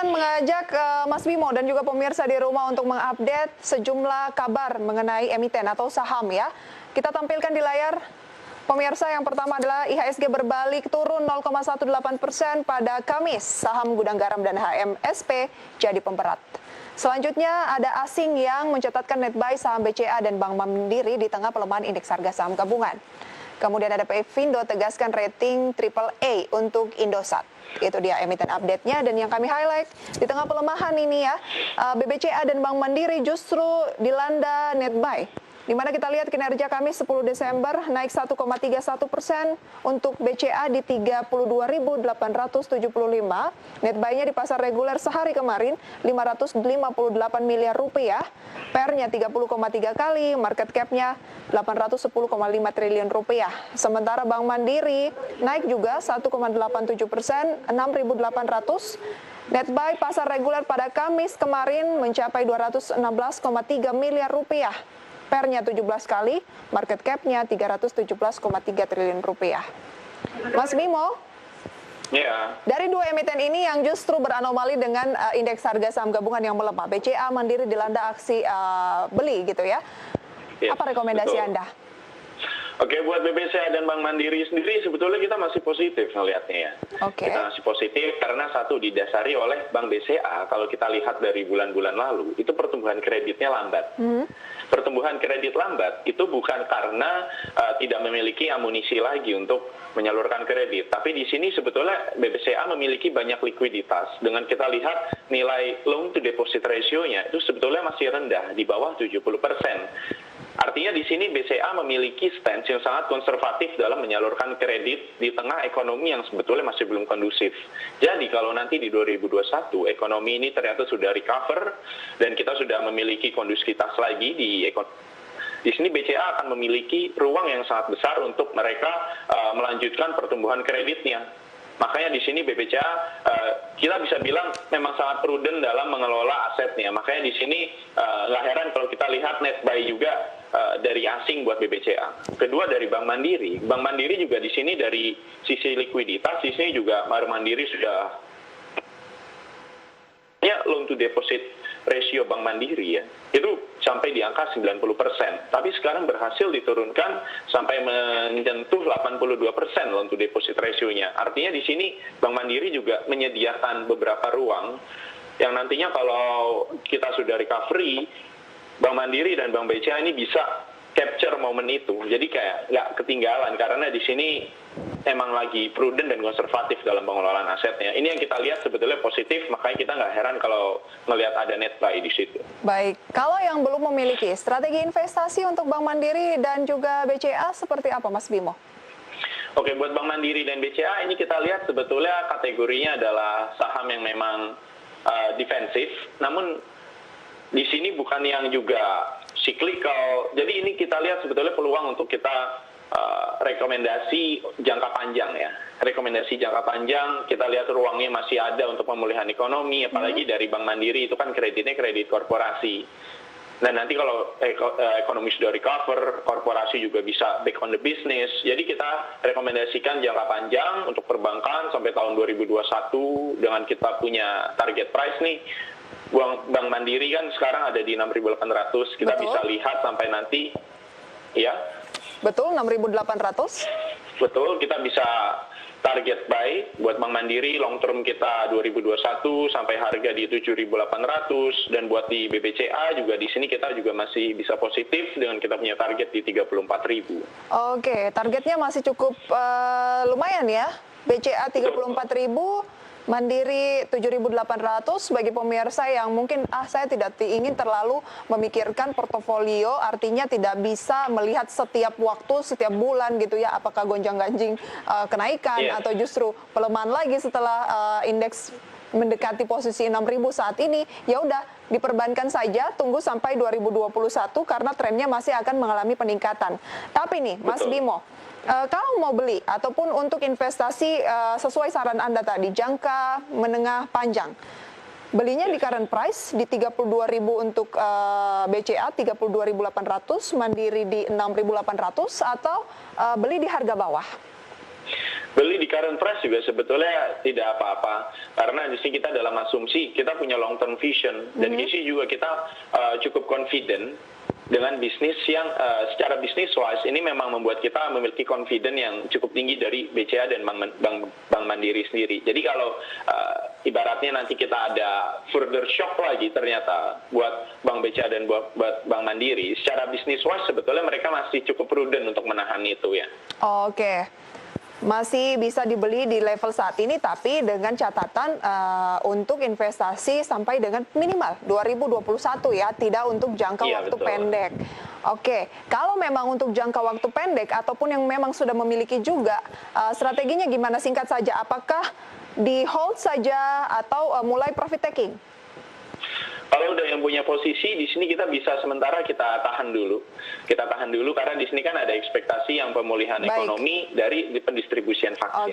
akan mengajak Mas Bimo dan juga pemirsa di rumah untuk mengupdate sejumlah kabar mengenai emiten atau saham ya. Kita tampilkan di layar. Pemirsa, yang pertama adalah IHSG berbalik turun 0,18% pada Kamis. Saham Gudang Garam dan HMSP jadi pemberat. Selanjutnya ada asing yang mencatatkan net buy saham BCA dan Bank Mandiri di tengah pelemahan indeks harga saham gabungan. Kemudian ada Pvindo tegaskan rating AAA untuk Indosat. Itu dia emiten update-nya, dan yang kami highlight di tengah pelemahan ini ya, BBCA dan Bank Mandiri justru dilanda net buy. Di mana kita lihat kinerja Kamis 10 Desember naik 1,31%, untuk BCA di 32.875, net buy-nya di pasar reguler sehari kemarin 558 miliar rupiah, PER-nya 30,3 kali, market cap-nya 810,5 triliun rupiah. Sementara Bank Mandiri naik juga 1,87%, 6.800. Net buy pasar reguler pada Kamis kemarin mencapai 216,3 miliar rupiah. PER-nya 17 kali, market cap-nya 317,3 triliun rupiah. Mas Bimo, ya. Dari dua emiten ini yang justru beranomali dengan indeks harga saham gabungan yang melemah, BCA Mandiri dilanda aksi beli gitu ya. Apa rekomendasi betul. Anda? Oke, buat BBCA dan Bank Mandiri sendiri sebetulnya kita masih positif melihatnya ya. Kita masih positif karena satu, didasari oleh Bank BCA. Kalau kita lihat dari bulan-bulan lalu, itu pertumbuhan kreditnya lambat. Pertumbuhan kredit lambat itu bukan karena tidak memiliki amunisi lagi untuk menyalurkan kredit. Tapi di sini sebetulnya BBCA memiliki banyak likuiditas. Dengan kita lihat nilai loan to deposit ratio-nya itu sebetulnya masih rendah, di bawah 70%. Artinya di sini BCA memiliki stance yang sangat konservatif dalam menyalurkan kredit di tengah ekonomi yang sebetulnya masih belum kondusif. Jadi kalau nanti di 2021 ekonomi ini ternyata sudah recover dan kita sudah memiliki kondusivitas lagi di ekonomi, di sini BCA akan memiliki ruang yang sangat besar untuk mereka melanjutkan pertumbuhan kreditnya. Makanya di sini BBCA kita bisa bilang memang sangat prudent dalam mengelola asetnya. Makanya di sini nggak heran kalau kita lihat net buy juga dari asing buat BBCA. Kedua dari Bank Mandiri. Bank Mandiri juga di sini dari sisi likuiditas, di sini juga Bank Mandiri sudah loan to deposit ratio Bank Mandiri ya, itu sampai di angka 90%. Tapi sekarang berhasil diturunkan sampai menyentuh 82% loan to deposit ratio-nya. Artinya di sini Bank Mandiri juga menyediakan beberapa ruang yang nantinya kalau kita sudah recovery, Bank Mandiri dan Bank BCA ini bisa capture momen itu. Jadi kayak nggak ketinggalan karena di sini emang lagi prudent dan konservatif dalam pengelolaan asetnya. Ini yang kita lihat sebetulnya positif, makanya kita nggak heran kalau melihat ada net buy di situ. Baik, kalau yang belum memiliki strategi investasi untuk Bank Mandiri dan juga BCA seperti apa, Mas Bimo? Oke, buat Bank Mandiri dan BCA ini kita lihat sebetulnya kategorinya adalah saham yang memang defensif, namun di sini bukan yang juga cyclical. Jadi ini kita lihat sebetulnya peluang untuk kita rekomendasi jangka panjang ya. Rekomendasi jangka panjang, kita lihat ruangnya masih ada untuk pemulihan ekonomi, apalagi dari Bank Mandiri itu kan kreditnya kredit korporasi. Dan nanti kalau ekonomi sudah recover, korporasi juga bisa back on the business. Jadi kita rekomendasikan jangka panjang untuk perbankan sampai tahun 2021 dengan kita punya target price nih. Bank Mandiri kan sekarang ada di 6.800, kita bisa lihat sampai nanti ya. Betul, 6.800. Betul, kita bisa target buy buat Bank Mandiri long term kita 2021 sampai harga di 7.800, dan buat di BBCA juga di sini kita juga masih bisa positif dengan kita punya target di 34.000. Oke, targetnya masih cukup lumayan ya. BCA 34.000, Mandiri 7.800. Bagi pemirsa yang mungkin saya tidak ingin terlalu memikirkan portofolio, artinya tidak bisa melihat setiap waktu, setiap bulan gitu ya, apakah gonjang-ganjing kenaikan atau justru pelemahan lagi setelah indeks mendekati posisi 6.000 saat ini, ya udah diperbankan saja, tunggu sampai 2021 karena trennya masih akan mengalami peningkatan. Tapi nih, Mas Bimo, kalau mau beli ataupun untuk investasi sesuai saran Anda tadi, jangka menengah panjang, belinya di current price di 32.000 untuk BCA, 32.800, Mandiri di 6.800, atau beli di harga bawah? Beli di current price juga sebetulnya tidak apa-apa, karena di sini kita dalam asumsi kita punya long term vision, dan di sini juga kita cukup confident dengan bisnis yang secara bisnis wise ini memang membuat kita memiliki confident yang cukup tinggi dari BCA dan Bank Mandiri sendiri. Jadi kalau ibaratnya nanti kita ada further shock lagi ternyata buat Bank BCA dan buat Bank Mandiri, secara bisnis wise sebetulnya mereka masih cukup prudent untuk menahan itu ya. Oke. Masih bisa dibeli di level saat ini, tapi dengan catatan untuk investasi sampai dengan minimal 2021 ya, tidak untuk jangka waktu pendek. Oke, kalau memang untuk jangka waktu pendek ataupun yang memang sudah memiliki juga, strateginya gimana, singkat saja? Apakah di hold saja atau mulai profit taking? Kalau udah yang punya posisi di sini kita bisa sementara kita tahan dulu. Kita tahan dulu karena di sini kan ada ekspektasi yang pemulihan ekonomi dari pendistribusian vaksin.